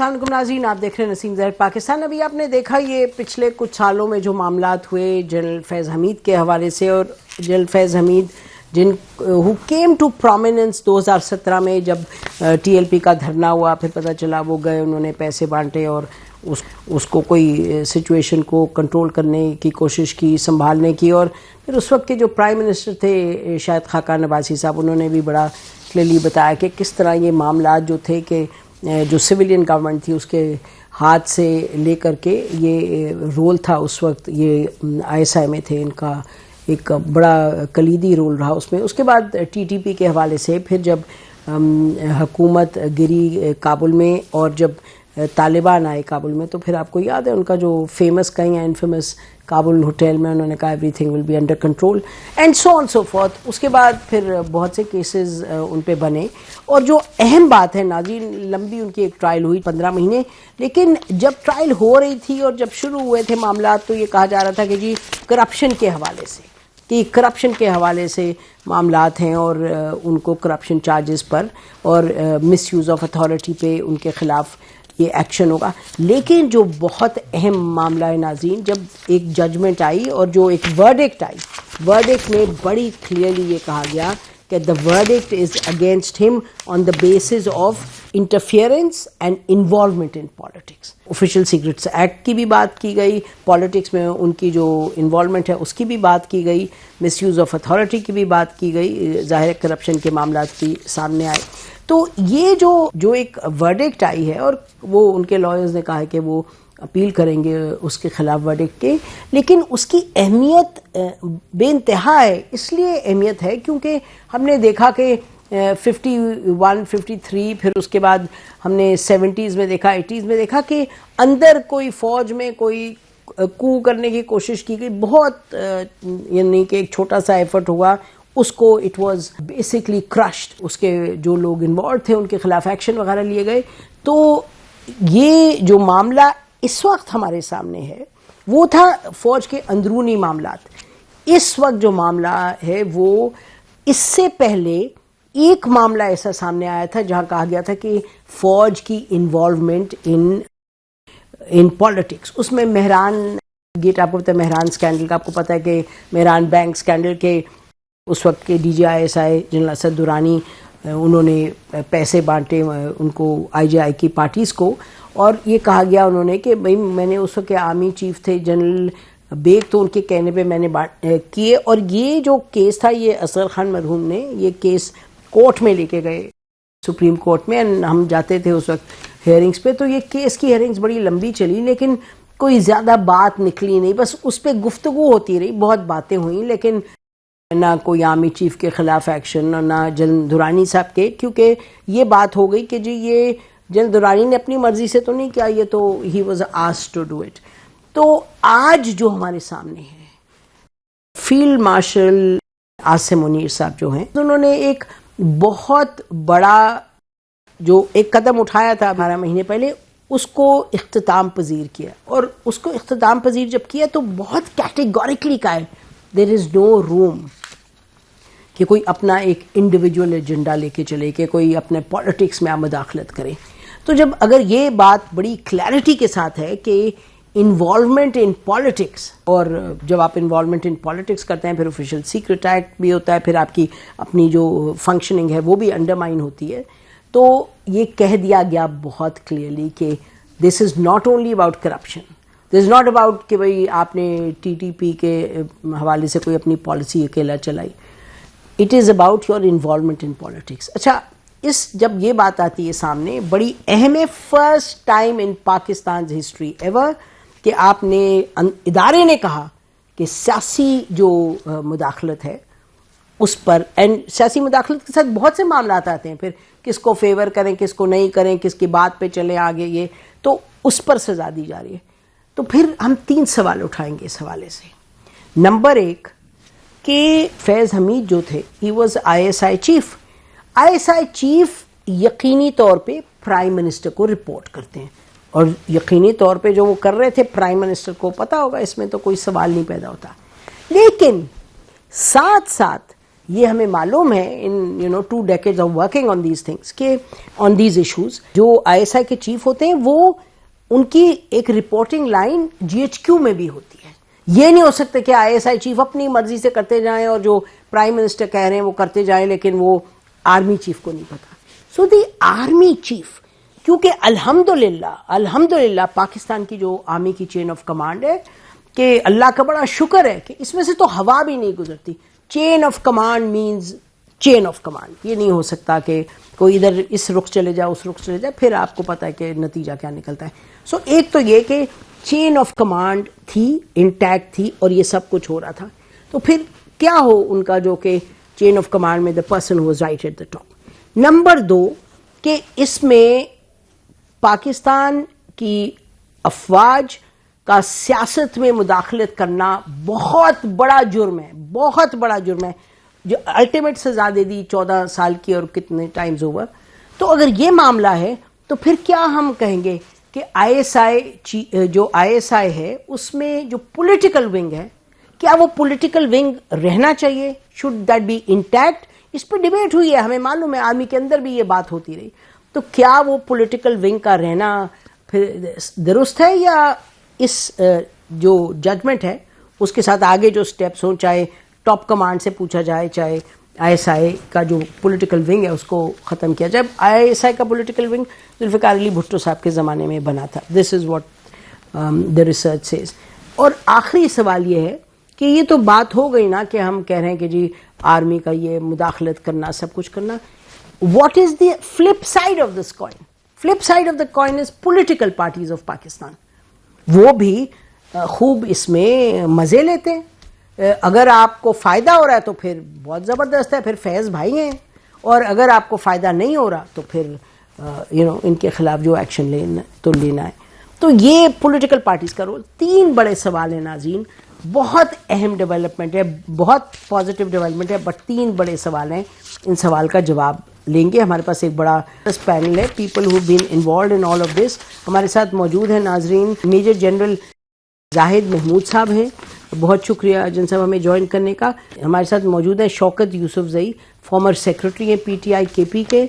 السلام علیکم ناظرین، آپ دیکھ رہے ہیں نسیم زہر پاکستان۔ ابھی آپ نے دیکھا یہ پچھلے کچھ سالوں میں جو معاملات ہوئے جنرل فیض حمید کے حوالے سے، اور جنرل فیض حمید جن who came to prominence 2017 میں جب ٹی ایل پی کا دھرنا ہوا، پھر پتہ چلا وہ گئے، انہوں نے پیسے بانٹے اور اس کو کوئی سچویشن کو کنٹرول کرنے کی کوشش کی، سنبھالنے کی، اور پھر اس وقت کے جو پرائم منسٹر تھے شاہد خاقان عباسی صاحب، انہوں نے بھی بڑا کلیئرلی بتایا کہ کس طرح یہ معاملات جو تھے کہ جو سویلین گورنمنٹ تھی اس کے ہاتھ سے لے کر کے یہ رول تھا اس وقت، یہ آئی ایس آئی میں تھے، ان کا ایک بڑا کلیدی رول رہا اس میں۔ اس کے بعد ٹی ٹی پی کے حوالے سے پھر جب حکومت گری کابل میں اور جب طالبان آئے کابل میں، تو پھر آپ کو یاد ہے ان کا جو فیمس کہیں انفیمس کابل ہوٹل میں انہوں نے کہا everything will be under control and so on so forth. اس کے بعد پھر بہت سے کیسز ان پہ بنے، اور جو اہم بات ہے ناظرین، لمبی ان کی ایک ٹرائل ہوئی 15 مہینے، لیکن جب ٹرائل ہو رہی تھی اور جب شروع ہوئے تھے معاملات تو یہ کہا جا رہا تھا کہ جی کرپشن کے حوالے سے، کہ کرپشن کے حوالے سے معاملات ہیں اور ان کو کرپشن چارجز پر اور مس یوز آف اتھارٹی پہ ان کے خلاف یہ ایکشن ہوگا۔ لیکن جو بہت اہم معاملہ ہے ناظرین، جب ایک ججمنٹ آئی اور جو ایک ورڈکٹ آئی، ورڈکٹ میں بڑی کلیئرلی یہ کہا گیا کہ the verdict is against him on the basis of interference and involvement in politics. Official Secrets Act کی بھی بات کی گئی، پالیٹکس میں ان کی جو انوالومنٹ ہے اس کی بھی بات کی گئی، مس یوز آف اتھارٹی کی بھی بات کی گئی، ظاہر کرپشن کے معاملات کی سامنے آئے۔ تو یہ جو ایک ورڈکٹ آئی ہے، اور وہ ان کے لائرز نے کہا ہے کہ وہ اپیل کریں گے اس کے خلاف ورڈکٹ کے، لیکن اس کی اہمیت بے انتہا ہے۔ اس لیے اہمیت ہے کیونکہ ہم نے دیکھا کہ 51 53 پھر اس کے بعد ہم نے 70s میں دیکھا، 80s میں دیکھا کہ اندر کوئی فوج میں کوئی کو کرنے کی کوشش کی گئی، بہت یعنی کہ ایک چھوٹا سا ایفرٹ ہوا، اس کو اٹ واز بیسکلی کرشڈ، اس کے جو لوگ انوالوڈ تھے ان کے خلاف ایکشن وغیرہ لیے گئے۔ تو یہ جو معاملہ اس وقت ہمارے سامنے ہے وہ تھا فوج کے اندرونی معاملات۔ اس وقت جو معاملہ ہے وہ اس سے پہلے ایک معاملہ ایسا سامنے آیا تھا جہاں کہا گیا تھا کہ فوج کی انوالومنٹ ان پالیٹکس، اس میں مہران گیٹ، آپ کو پتہ ہے مہران سکینڈل کا، آپ کو پتہ ہے کہ مہران بینک سکینڈل کے اس وقت کے D G I S I general Asad Durrani, انہوں نے پیسے بانٹے ان کو آئی جے آئی کی پارٹیز کو، اور یہ کہا گیا انہوں نے کہ بھئی میں نے اس وقت کے آرمی چیف تھے جنرل بیگ، تو ان کے کہنے پہ میں نے کیے، اور یہ جو کیس تھا یہ اصغر خان مرحوم نے یہ کیس کورٹ میں لے کے گئے، سپریم کورٹ میں، ہم جاتے تھے اس وقت ہیئرنگز پہ، تو یہ کیس کی ہیئرنگز بڑی لمبی چلی لیکن کوئی زیادہ بات نکلی نہیں، بس اس پہ گفتگو ہوتی رہی، بہت باتیں ہوئیں، لیکن نہ کوئی آرمی چیف کے خلاف ایکشن اور نہ جنرل درانی صاحب کے، کیونکہ یہ بات ہو گئی کہ جی یہ جنرل درانی نے اپنی مرضی سے تو نہیں کیا، یہ تو he was asked to do it. تو آج جو ہمارے سامنے ہے، فیلڈ مارشل عاصم منیر صاحب جو ہیں، انہوں نے ایک بہت بڑا جو ایک قدم اٹھایا تھا 12 مہینے پہلے، اس کو اختتام پذیر کیا، اور اس کو اختتام پذیر جب کیا تو بہت کیٹیگوریکلی کہا ہے دیر از نو روم کہ کوئی اپنا ایک انڈیویجول ایجنڈا لے کے چلے، کہ کوئی اپنے پالیٹکس میں مداخلت کرے۔ تو جب اگر یہ بات بڑی کلیئرٹی کے ساتھ ہے کہ انوالومنٹ ان پالیٹکس، اور جب آپ انوالومنٹ ان پالیٹکس کرتے ہیں پھر آفیشیل سیکرٹ ایکٹ بھی ہوتا ہے، پھر آپ کی اپنی جو فنکشننگ ہے وہ بھی انڈرمائن ہوتی ہے، تو یہ کہہ دیا گیا بہت کلیئرلی کہ this is not only about corruption, this is not about کہ بھئی آپ نے ٹی ٹی پی کے حوالے سے کوئی اپنی پالیسی اکیلا چلائی، it is about your involvement in politics. اچھا، جب یہ بات آتی ہے سامنے، بڑی اہم ہے، فرسٹ ٹائم ان پاکستان ہسٹری ایور کہ آپ نے ادارے نے کہا کہ سیاسی جو مداخلت ہے اس پر، اینڈ سیاسی مداخلت کے ساتھ بہت سے معاملات آتے ہیں، پھر کس کو فیور کریں، کس کو نہیں کریں، کس کی بات پہ چلیں آگے، یہ تو اس پر سزا دی جا رہی ہے۔ تو پھر ہم 3 سوال اٹھائیں گے اس حوالے سے۔ نمبر 1 کہ فیض حمید جو تھے، he was I S I chief, I S I chief یقینی طور پہ پرائم منسٹر کو رپورٹ کرتے ہیں، اور یقینی طور پہ جو وہ کر رہے تھے پرائم منسٹر کو پتا ہوگا، اس میں تو کوئی سوال نہیں پیدا ہوتا، لیکن ساتھ ساتھ یہ ہمیں معلوم ہے ان 2 decades of working on these things کہ on these issues جو ISI کے چیف ہوتے ہیں وہ ان کی ایک رپورٹنگ لائن GHQ میں بھی ہوتی ہے. یہ نہیں ہو سکتا کہ ISI چیف اپنی مرضی سے کرتے جائیں اور جو پرائم منسٹر کہہ رہے ہیں وہ کرتے جائیں لیکن وہ آرمی چیف کو نہیں پتا. سو دی آرمی چیف کیونکہ الحمدللہ پاکستان کی جو آرمی کی چین آف کمانڈ ہے کہ اللہ کا بڑا شکر ہے کہ اس میں سے تو ہوا بھی نہیں گزرتی. Chain of command means chain of command. یہ نہیں ہو سکتا کہ کوئی ادھر اس رخ چلے جائے اس رخ چلے جائے پھر آپ کو پتا ہے کہ نتیجہ کیا نکلتا ہے. سو ایک تو یہ کہ چین آف کمانڈ تھی انٹیکٹ تھی اور یہ سب کچھ ہو رہا تھا. تو پھر کیا ہو ان کا جو کہ چین آف کمانڈ میں the person who was right at the top. Number 2 کہ اس میں پاکستان کی افواج کا سیاست میں مداخلت کرنا بہت بڑا جرم ہے, بہت بڑا جرم ہے. جو الٹیمیٹ سزا دے دی 14 سال کی اور کتنے ٹائمز اوور. تو اگر یہ معاملہ ہے تو پھر کیا ہم کہیں گے کہ جو ISI ہے اس میں جو پولیٹیکل ونگ ہے کیا وہ پولیٹیکل ونگ رہنا چاہیے؟ Should that be intact? اس پہ ڈیبیٹ ہوئی ہے, ہمیں معلوم ہے آرمی کے اندر بھی یہ بات ہوتی رہی. تو کیا وہ پولیٹیکل ونگ کا رہنا پھر درست ہے یا اس جو ججمنٹ ہے اس کے ساتھ آگے جو سٹیپس ہوں چاہے ٹاپ کمانڈ سے پوچھا جائے چاہے ISI کا جو پولیٹیکل ونگ ہے اس کو ختم کیا جائے. ISI کا پولیٹیکل ونگ ذوالفقار علی بھٹو صاحب کے زمانے میں بنا تھا. This is what the research says. اور آخری سوال یہ ہے کہ یہ تو بات ہو گئی نا کہ ہم کہہ رہے ہیں کہ جی آرمی کا یہ مداخلت کرنا سب کچھ کرنا. What is the flip side of this coin? Flip side of the coin is political parties of Pakistan. وہ بھی خوب اس میں مزے لیتے ہیں. اگر آپ کو فائدہ ہو رہا ہے تو پھر بہت زبردست ہے, پھر فیض بھائی ہیں, اور اگر آپ کو فائدہ نہیں ہو رہا تو پھر ان کے خلاف جو ایکشن لینا ہے. تو یہ پولیٹیکل پارٹیز کا رول. 3 بڑے سوال ہیں ناظرین, بہت اہم ڈیولپمنٹ ہے, بہت پازیٹیو ڈیولپمنٹ ہے, بٹ 3 بڑے سوال ہیں. ان سوال کا جواب لیں گے. ہمارے پاس ایک بڑا پینل ہے, people who been involved in all of this. ہمارے ساتھ موجود ہیں ناظرین میجر جنرل زاہد محمود صاحب ہیں, بہت شکریہ جن صاحب ہمیں جوائن کرنے کا. ہمارے ساتھ موجود ہیں شوکت یوسف زئی, فارمر سیکرٹری ہیں PTI KP کے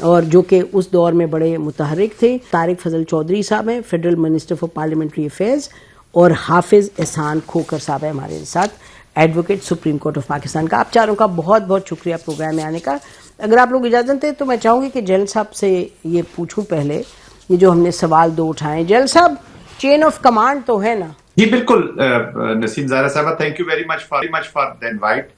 اور جو کہ اس دور میں بڑے متحرک تھے. طارق فضل چودھری صاحب ہیں, federal minister for parliamentary affairs, اور حافظ احسان کھوکر صاحب ہیں ہمارے ساتھ, advocate supreme court of Pakistan کا. آپ چاروں کا بہت بہت شکریہ پروگرام میں آنے کا. اگر آپ لوگ اجازت دیں تو میں چاہوں گی کہ جیل صاحب سے یہ پوچھوں پہلے, یہ جو ہم نے سوال 2 اٹھائے. جیل صاحب چین آف کمانڈ تو ہے نا؟ جی بالکل نسیم زہرا صاحبہ, thank you very much for the invite,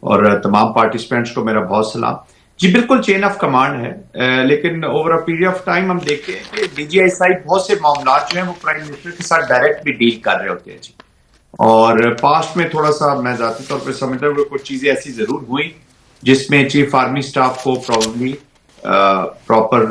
اور تمام پارٹیسپینٹس کو میرا بہت سلام. جی بالکل چین آف کمانڈ ہے, لیکن over a period of time ہم دیکھتے ہیں کہ DGI بہت سے معاملات جو ہیں وہ پرائم منسٹر کے ساتھ ڈائریکٹ بھی ڈیل کر رہے ہوتے ہیں جی. اور پاسٹ میں تھوڑا سا میں ذاتی طور پہ سمجھتا ہوں کہ کچھ چیزیں ایسی ضرور ہوئی جس میں چیف آرمی اسٹاف کو پرابلی پراپر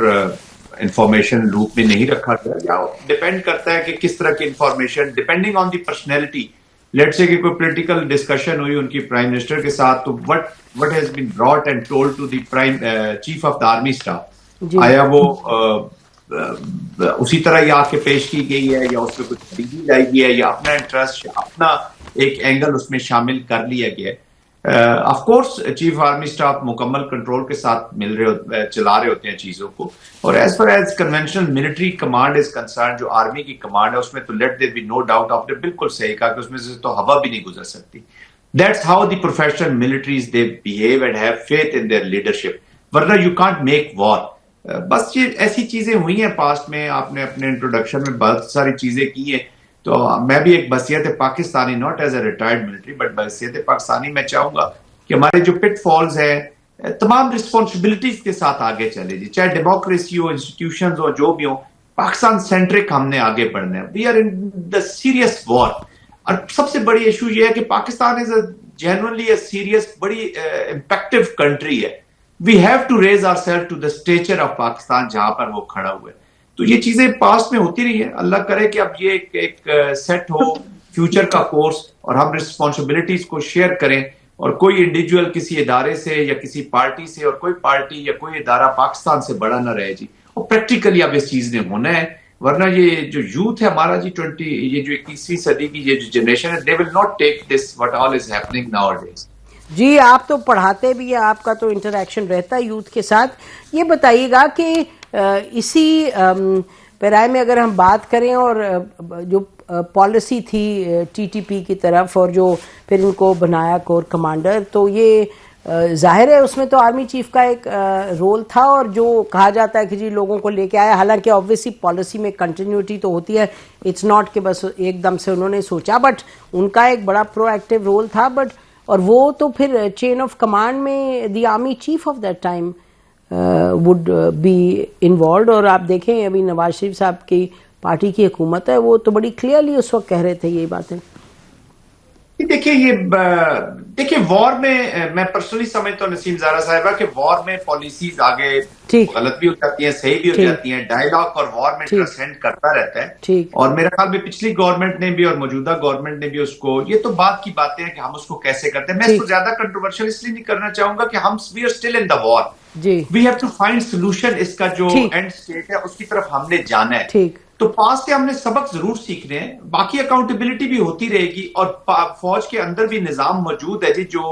انفارمیشن لوپ میں نہیں رکھا گیا, یا ڈپینڈ کرتا ہے کہ کس طرح کی information depending on the personality. Let say کہ کوئی پولیٹیکل ڈسکشن ہوئی ان کی پرائم منسٹر کے ساتھ, تو what has been brought and told to the chief of the army staff, آیا وہ اسی طرح یا کے پیش کی گئی ہے یا اس پہ کچھ تبدیلی لائی گئی ہے یا اپنا انٹرسٹ اپنا ایک اینگل اس میں شامل کر لیا گیا ہے. Of course chief army staff مکمل کنٹرول کے ساتھ چلا رہے ہوتے ہیں چیزوں کو, اور as per as conventional military command is concern, جو آرمی کی کمانڈ ہے اس میں تو let there be no doubt, آپ نے بالکل صحیح کہا کہ اس میں سے تو ہوا بھی نہیں گزر سکتی. That's how the professional militaries they behave and have faith in their leadership, ورنہ یو کانٹ میک وار. بس یہ ایسی چیزیں ہوئی ہیں پاسٹ میں, آپ نے اپنے انٹروڈکشن میں بہت ساری چیزیں کی ہیں. تو میں بھی ایک بصیرت Pakistani, not as a retired military but بصیرت پاکستانی, میں چاہوں گا کہ ہمارے جو پٹ فالز ہیں تمام رسپانسبلٹیز کے ساتھ آگے چلے جی, چاہے ڈیموکریسی ہو, انسٹیٹیوشنز ہو, جو بھی ہو, پاکستان سینٹرک ہم نے آگے بڑھنا ہے. We are in the serious war. اور سب سے بڑی ایشو یہ ہے کہ Pakistan is a genuinely a serious بڑی امپیکٹو کنٹری ہے. We have to raise our self to the stature of Pakistan جہاں پر وہ کھڑا ہوا ہے. تو یہ چیزیں پاسٹ میں ہوتی رہی ہیں, اللہ کرے کہ اب یہ ایک سیٹ ہو فیوچر کا کورس, اور ہم رسپانسبلٹیز کو شیئر کریں, اور کوئی انڈیویجول کسی ادارے سے یا کسی پارٹی سے, اور کوئی پارٹی یا کوئی ادارہ پاکستان سے بڑا نہ رہے جی. اور پریکٹیکلی اب اس چیز نے ہونا ہے, ورنہ یہ جو یوتھ ہے ہمارا جی یہ جو 21ویں صدی کی یہ جو جنریشن ہے, they will not take this what all is happening nowadays. جی آپ تو پڑھاتے بھی ہیں, آپ کا تو انٹریکشن رہتا ہے یوتھ کے ساتھ. یہ بتائیے گا کہ اسی پیرائے میں اگر ہم بات کریں اور جو پالیسی تھی ٹی ٹی پی کی طرف اور جو پھر ان کو بنایا کور کمانڈر, تو یہ ظاہر ہے اس میں تو آرمی چیف کا ایک رول تھا, اور جو کہا جاتا ہے کہ جی لوگوں کو لے کے آیا, حالانکہ آبویسلی پالیسی میں کنٹینیوٹی تو ہوتی ہے, اٹس ناٹ کہ بس ایک دم سے انہوں نے سوچا, بٹ ان کا ایک بڑا پرو ایکٹیو رول تھا. بٹ اور وہ تو پھر چین آف کمانڈ میں the army chief of that time would be involved. اور آپ دیکھیں ابھی نواز شریف صاحب کی پارٹی کی حکومت ہے, وہ تو بڑی کلیئرلی اس وقت کہہ رہے تھے یہ باتیں. دیکھیے وار میں پرسنلی سمجھتا ہوں نسیم زہرا صاحبہ کہ وار میں پالیسیز آگے غلط بھی ہو جاتی ہیں, صحیح بھی ہو جاتی ہیں, ڈائیلاگ اور وار میں ٹرانسینڈ کرتا رہتا ہے. اور میرے خیال میں پچھلی گورنمنٹ نے بھی اور موجودہ گورنمنٹ نے بھی اس کو, یہ تو بات کی باتیں ہیں کہ ہم اس کو کیسے کرتے ہیں. میں اس کو زیادہ کنٹروورشل اس لیے نہیں کرنا چاہوں گا کہ ہم we are still in the war, we have to find solution. اس کا جو اینڈ اسٹیٹ ہے اس کی طرف ہم نے جانا ہے. تو پاس سے ہم نے سبق ضرور سیکھنے ہیں, باقی اکاؤنٹیبلٹی بھی ہوتی رہے گی. اور فوج کے اندر بھی نظام موجود ہے جی, جو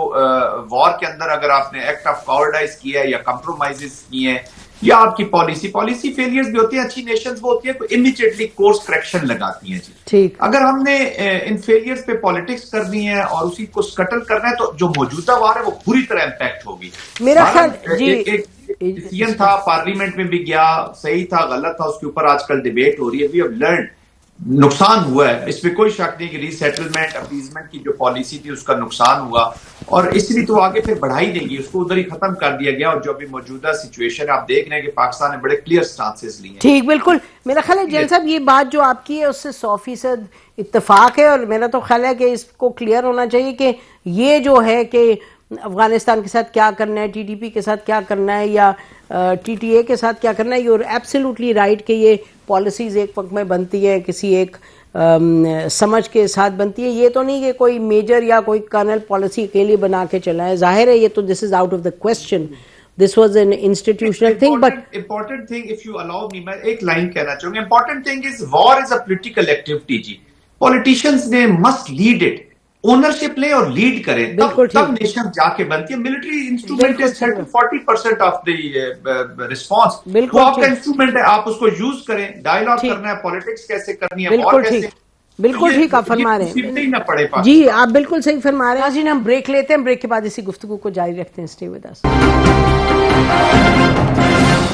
وار کے اندر اگر آپ نے ایکٹ آف کاورڈائز کیا ہے یا کمپرومائزز کیے ہیں یا آپ کی پالیسی فیلیئرز بھی ہوتی ہیں. اچھی نیشنز وہ ہوتی ہیں امیڈیٹلی کورس کریکشن لگاتی ہیں جی. اگر ہم نے ان فیلیئرز پہ پالیٹکس کرنی ہے اور اسی کو سکٹل کرنا ہے تو جو موجودہ وار ہے وہ پوری طرح امپیکٹ ہوگی. میرا خیال ڈیسیژن تھا, پارلیمنٹ میں بھی گیا, صحیح تھا غلط تھا, اس کے اوپر آج کل ڈیبیٹ ہو رہی ہے. وی ہیو لرنڈ, نقصان ہوا ہے, اس میں کوئی شک نہیں کہ ری سیٹلمنٹ اپیزمنٹ کی جو پالیسی تھی اس کا نقصان ہوا, اور اس لیے تو آگے پھر بڑھائی نہیں گئی, اس کو ادھر ہی ختم کر دیا گیا. اور جو ابھی موجودہ سچویشن ہے آپ دیکھ رہے ہیں کہ پاکستان نے بڑے کلیئر سٹانسز لیے ہیں. ٹھیک, بالکل. میرا خیال ہے جیل صاحب یہ بات جو آپ کی ہے اس سے 100% اتفاق ہے, اور میرا تو خیال ہے کہ اس کو کلیئر ہونا چاہیے کہ یہ جو ہے کہ افغانستان کے ساتھ کیا کرنا ہے, ٹی ٹی پی کے ساتھ کیا کرنا ہے, یا ٹی ٹی اے کے ساتھ کیا کرنا ہے. یو آر ایبسلیوٹلی رائٹ کہ یہ پالیسیز ایک وقت میں بنتی ہے, کسی ایک سمجھ کے ساتھ بنتی ہے. یہ تو نہیں کہ کوئی میجر یا کوئی کرنل پالیسی اکیلے بنا کے چلا ہے, ظاہر ہے یہ تو this is out of the question. This was an institutional thing, but important thing, if you allow me, میں ایک لائن کہنا چاہوں گا. important thing is war is a political activity جی. politicians نے must lead it, اونرشپ لیں اور lead کریں, تب نیشن جا کے بنتی ہے. Military instrument is 30-40% of the response. وہ آپ کا انسٹرومنٹ ہے, آپ اس کو یوز کریں. ڈائیلاگ کرنا ہے, پالیٹکس کیسے کرنی ہے, وار کیسے. بالکل ٹھیک آپ فرما رہے ہیں جی, آپ بالکل صحیح فرما رہے ہیں. جی ہم بریک لیتے ہیں, بریک کے بعد اسی گفتگو کو جاری رکھتے ہیں. Stay with us.